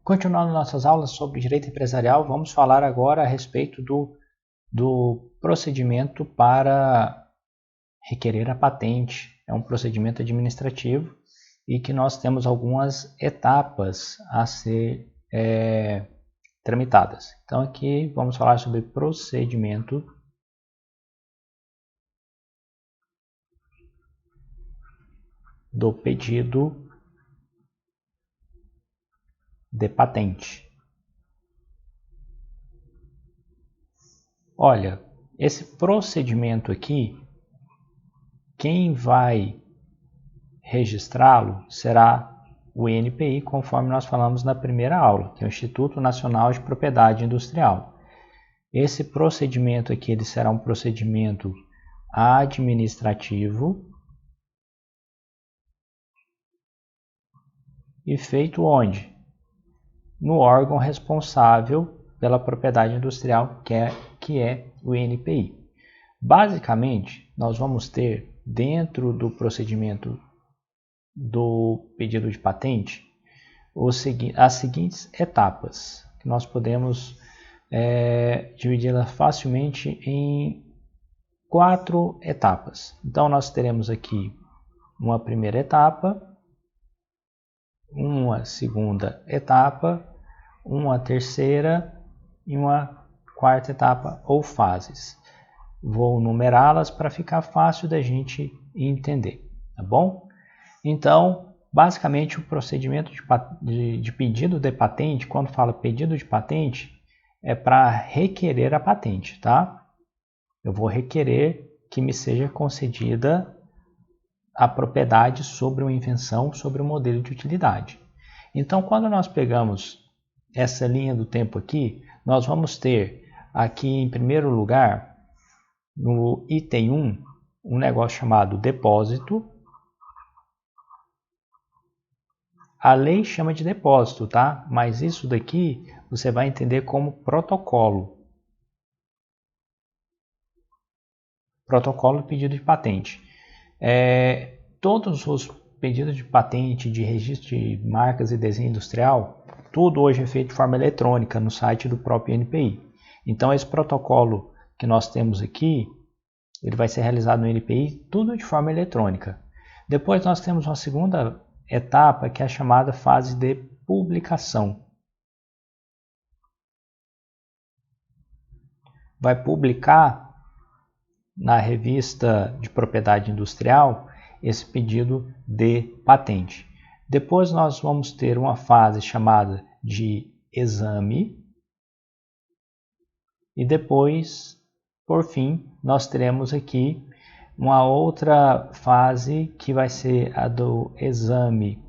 Continuando nossas aulas sobre direito empresarial, vamos falar agora a respeito do procedimento para requerer a patente. É um procedimento administrativo e que nós temos algumas etapas a ser tramitadas. Então aqui vamos falar sobre procedimento do pedido de patente. Olha, esse procedimento aqui, quem vai registrá-lo será o INPI, conforme nós falamos na primeira aula, que é o Instituto Nacional de Propriedade Industrial. Esse procedimento aqui ele será um procedimento administrativo e feito onde? No órgão responsável pela propriedade industrial, que é o INPI. Basicamente, nós vamos ter dentro do procedimento do pedido de patente as seguintes etapas, que nós podemos dividi-las facilmente em 4 etapas. Então, nós teremos aqui uma primeira etapa, uma segunda etapa, uma terceira e uma quarta etapa ou fases. Vou numerá-las para ficar fácil da gente entender, tá bom? Então, basicamente o procedimento de pedido de patente, quando fala pedido de patente, é para requerer a patente, tá? Eu vou requerer que me seja concedida a propriedade sobre uma invenção, sobre um modelo de utilidade. Então, quando nós pegamos essa linha do tempo aqui, nós vamos ter aqui em primeiro lugar, no item 1, um negócio chamado depósito. A lei chama de depósito, tá? Mas isso daqui você vai entender como protocolo. Protocolo de pedido de patente. Todos os pedidos de patente, de registro de marcas e desenho industrial, tudo hoje é feito de forma eletrônica no site do próprio INPI. Então esse protocolo que nós temos aqui, ele vai ser realizado no INPI, tudo de forma eletrônica. Depois nós temos uma segunda etapa, que é a chamada fase de publicação. Vai publicar na revista de propriedade industrial esse pedido de patente. Depois nós vamos ter uma fase chamada de exame e depois, por fim, nós teremos aqui uma outra fase que vai ser a do exame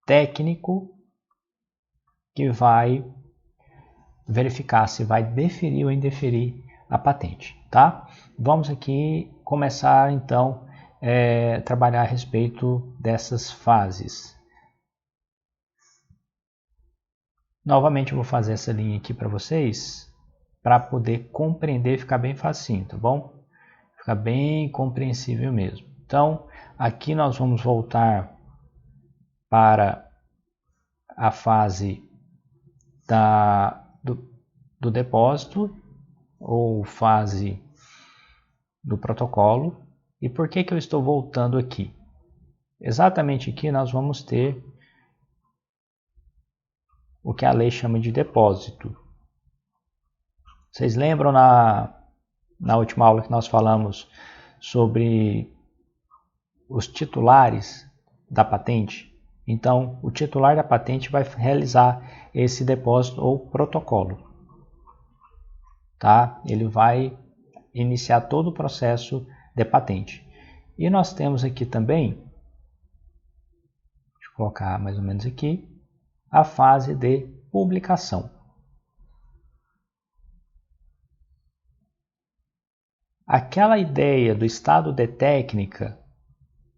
técnico, que vai verificar se vai deferir ou indeferir a patente, tá? Vamos aqui começar então trabalhar a respeito dessas fases. Novamente eu vou fazer essa linha aqui para vocês, para poder compreender e ficar bem facinho, tá bom? Ficar bem compreensível mesmo. Então, aqui nós vamos voltar para a fase do depósito ou fase do protocolo. E por que eu estou voltando aqui? Exatamente aqui nós vamos ter o que a lei chama de depósito. Vocês lembram na última aula que nós falamos sobre os titulares da patente? Então, o titular da patente vai realizar esse depósito ou protocolo, tá? Ele vai iniciar todo o processo de patente. E nós temos aqui também, deixa eu colocar mais ou menos aqui, a fase de publicação. Aquela ideia do estado de técnica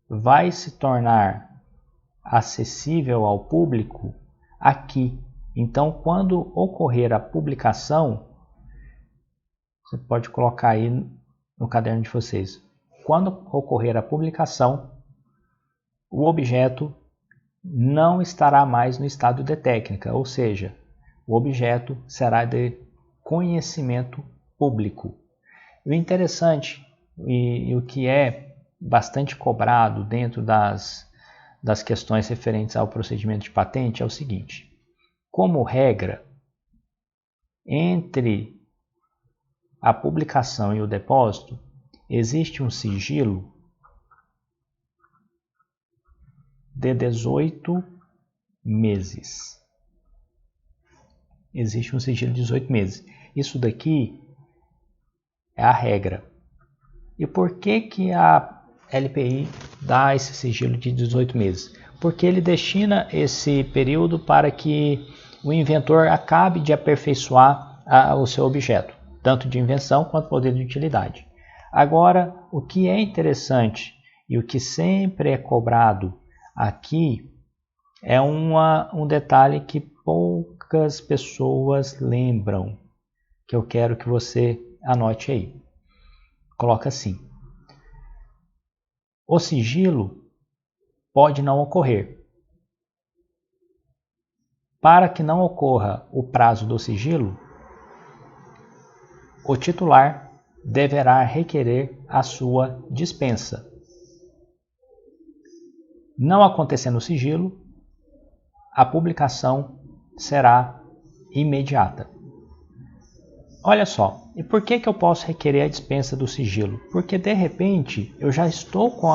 vai se tornar acessível ao público aqui. Então, quando ocorrer a publicação, você pode colocar aí no caderno de vocês. Quando ocorrer a publicação, o objeto não estará mais no estado de técnica, ou seja, o objeto será de conhecimento público. O interessante e o que é bastante cobrado dentro das questões referentes ao procedimento de patente é o seguinte: como regra, entre a publicação e o depósito, existe um sigilo de 18 meses. Existe um sigilo de 18 meses. Isso daqui é a regra. E por que a LPI dá esse sigilo de 18 meses? Porque ele destina esse período para que o inventor acabe de aperfeiçoar o seu objeto, tanto de invenção quanto poder de utilidade. Agora, o que é interessante e o que sempre é cobrado aqui é um detalhe que poucas pessoas lembram, que eu quero que você anote aí. Coloca assim: o sigilo pode não ocorrer. Para que não ocorra o prazo do sigilo, o titular deverá requerer a sua dispensa. Não acontecendo o sigilo, a publicação será imediata. Olha só, e por que eu posso requerer a dispensa do sigilo? Porque de repente eu já estou com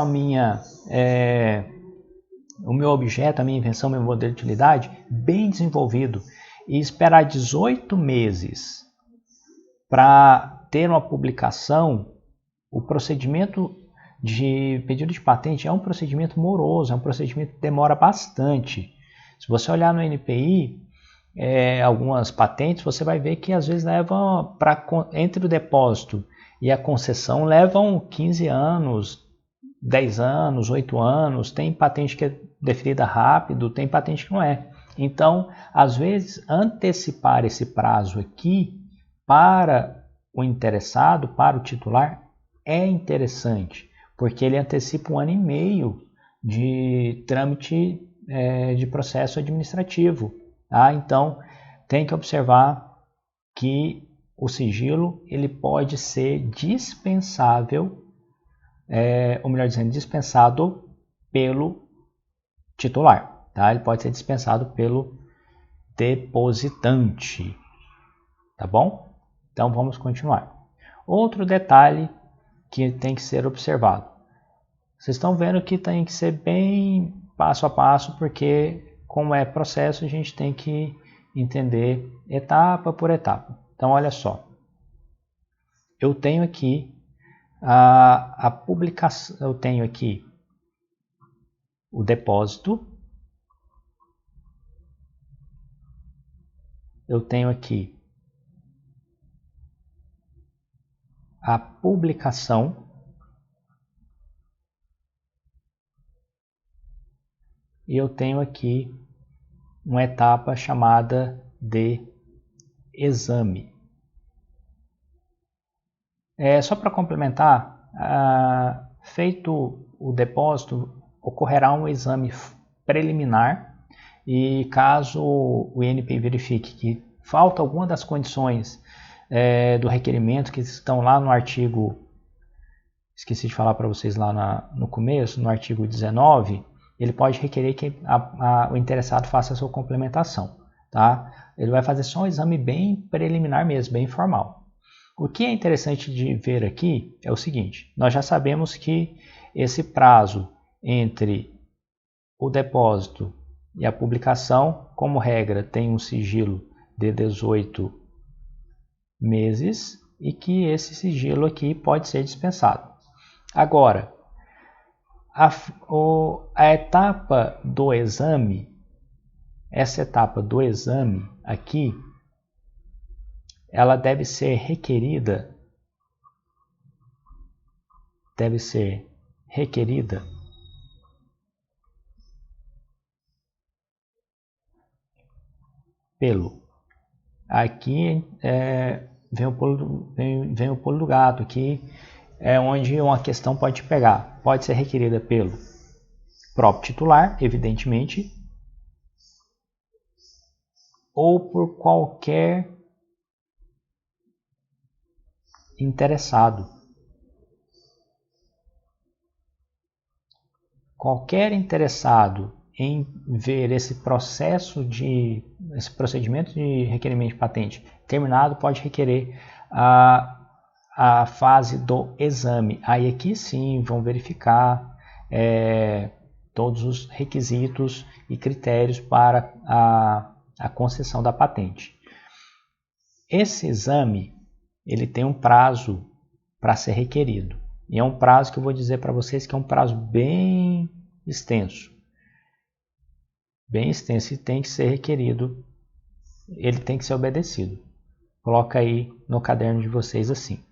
o meu objeto, a minha invenção, meu modelo de utilidade bem desenvolvido, e esperar 18 meses para ter uma publicação, o procedimento de pedido de patente é um procedimento moroso, é um procedimento que demora bastante. Se você olhar no NPI, algumas patentes, você vai ver que às vezes levam entre o depósito e a concessão levam 15 anos, 10 anos, 8 anos, tem patente que é deferida rápido, tem patente que não é. Então, às vezes, antecipar esse prazo aqui para o interessado, para o titular, é interessante, porque ele antecipa 1 ano e meio de trâmite de processo administrativo. Tá? Então, tem que observar que o sigilo ele pode ser dispensável, ou melhor dizendo, dispensado pelo titular. Tá? Ele pode ser dispensado pelo depositante. Tá bom? Então, vamos continuar. Outro detalhe que tem que ser observado. Vocês estão vendo que tem que ser bem passo a passo, porque como é processo, a gente tem que entender etapa por etapa. Então, olha só. Eu tenho aqui a publicação, eu tenho aqui o depósito, eu tenho aqui a publicação e eu tenho aqui uma etapa chamada de exame. Só para complementar, feito o depósito, ocorrerá um exame preliminar e caso o INPI verifique que falta alguma das condições do requerimento que estão lá no artigo, esqueci de falar para vocês lá no começo, no artigo 19, ele pode requerer que o interessado faça a sua complementação. Tá? Ele vai fazer só um exame bem preliminar mesmo, bem informal. O que é interessante de ver aqui é o seguinte: nós já sabemos que esse prazo entre o depósito e a publicação, como regra, tem um sigilo de 18 meses e que esse sigilo aqui pode ser dispensado. Agora, a etapa do exame, essa etapa do exame aqui, ela deve ser requerida pelo, aqui vem o pulo do gato, aqui é onde uma questão pode pegar, pode ser requerida pelo próprio titular, evidentemente, ou por qualquer interessado. Qualquer interessado em ver esse procedimento de requerimento de patente terminado pode requerer a fase do exame. Aí aqui sim vão verificar todos os requisitos e critérios para a concessão da patente. Esse exame ele tem um prazo para ser requerido. E é um prazo que eu vou dizer para vocês que é um prazo bem extenso. Bem extenso e tem que ser requerido. Ele tem que ser obedecido. Coloca aí no caderno de vocês assim.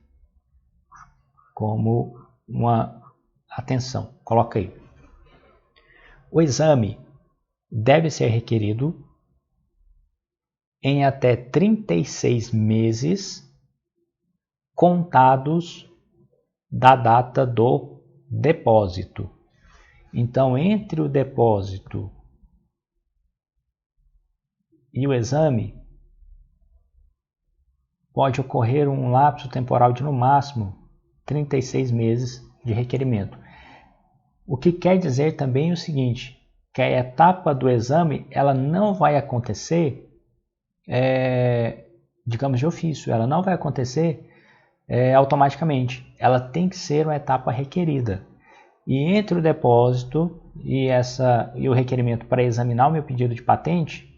Como uma atenção. Coloca aí. O exame deve ser requerido em até 36 meses contados da data do depósito. Então, entre o depósito e o exame, pode ocorrer um lapso temporal de no máximo 36 meses de requerimento. O que quer dizer também o seguinte, que a etapa do exame ela não vai acontecer, digamos, de ofício, ela não vai acontecer automaticamente. Ela tem que ser uma etapa requerida. E entre o depósito e o requerimento para examinar o meu pedido de patente,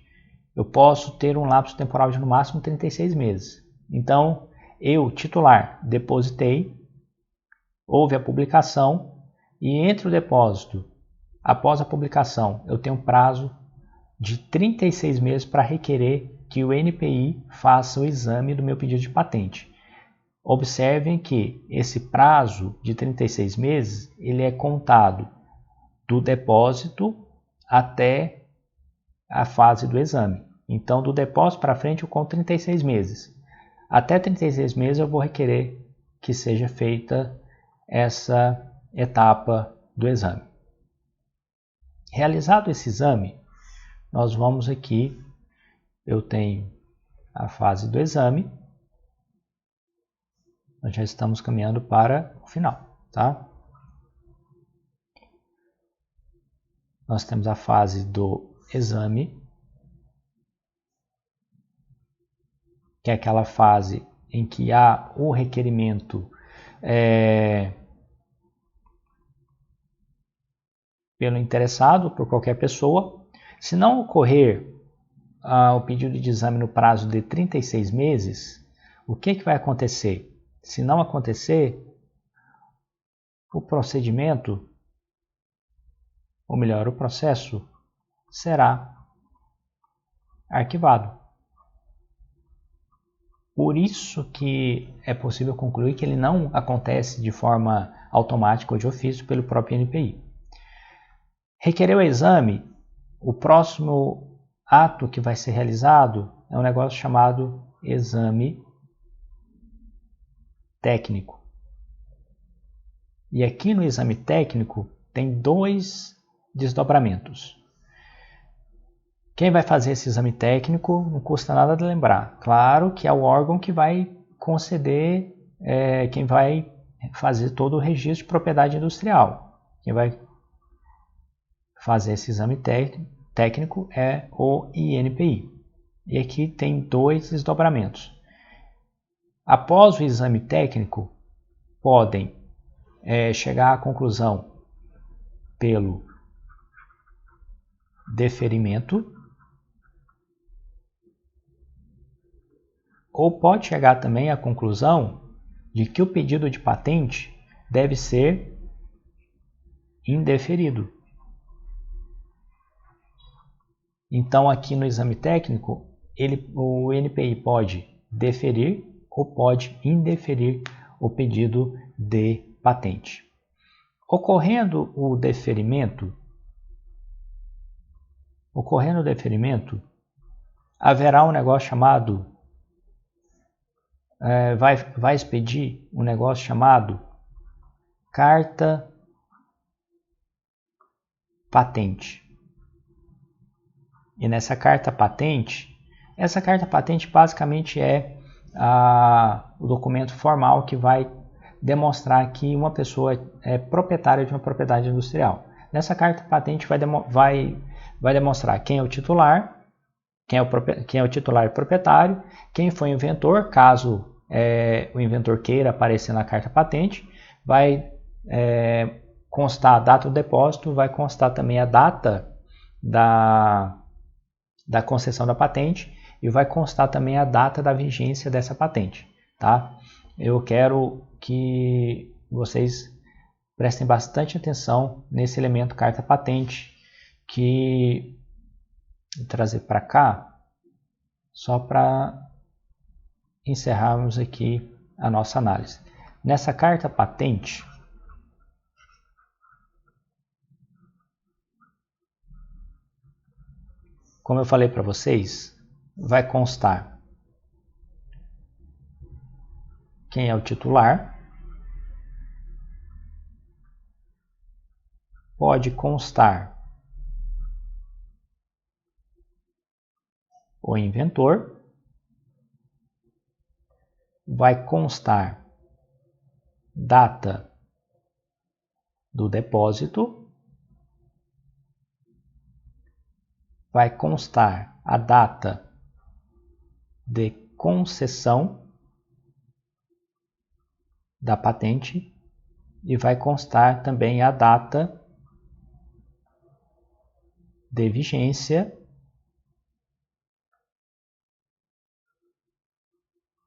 eu posso ter um lapso temporal de no máximo 36 meses. Então, eu, titular, depositei, houve a publicação e entre o depósito, após a publicação, eu tenho um prazo de 36 meses para requerer que o NPI faça o exame do meu pedido de patente. Observem que esse prazo de 36 meses ele é contado do depósito até a fase do exame. Então, do depósito para frente eu conto 36 meses. Até 36 meses eu vou requerer que seja feita essa etapa do exame. Realizado esse exame, nós vamos aqui, eu tenho a fase do exame, nós já estamos caminhando para o final, tá? Nós temos a fase do exame, que é aquela fase em que há o requerimento pelo interessado, por qualquer pessoa. Se não ocorrer o pedido de exame no prazo de 36 meses, o que vai acontecer? Se não acontecer, o procedimento, ou melhor, o processo, será arquivado. Por isso que é possível concluir que ele não acontece de forma automática ou de ofício pelo próprio NPI. Requerer o exame, o próximo ato que vai ser realizado é um negócio chamado exame técnico. E aqui no exame técnico tem dois desdobramentos. Quem vai fazer esse exame técnico não custa nada de lembrar. Claro que é o órgão que vai conceder, quem vai fazer todo o registro de propriedade industrial. Quem vai fazer esse exame técnico é o INPI. E aqui tem dois desdobramentos. Após o exame técnico, podem chegar à conclusão pelo deferimento, ou pode chegar também à conclusão de que o pedido de patente deve ser indeferido. Então, aqui no exame técnico, o NPI pode deferir ou pode indeferir o pedido de patente. Ocorrendo o deferimento, haverá um negócio chamado, vai expedir um negócio chamado carta patente. E nessa carta patente, essa carta patente basicamente é o documento formal que vai demonstrar que uma pessoa é proprietária de uma propriedade industrial. Nessa carta patente vai demonstrar quem é o titular, quem é o titular e proprietário, quem foi o inventor, caso o inventor queira aparecer na carta patente, vai constar a data do depósito, vai constar também a data da concessão da patente e vai constar também a data da vigência dessa patente, tá? Eu quero que vocês prestem bastante atenção nesse elemento carta patente, que vou trazer para cá só para encerrarmos aqui a nossa análise. Nessa carta patente, como eu falei para vocês, vai constar quem é o titular, pode constar o inventor, vai constar data do depósito, vai constar a data de concessão da patente e vai constar também a data de vigência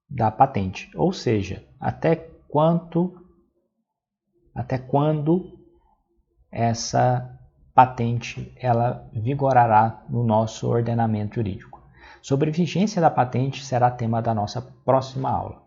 da patente, ou seja, até quando essa patente ela vigorará no nosso ordenamento jurídico. Sobre vigência da patente será tema da nossa próxima aula.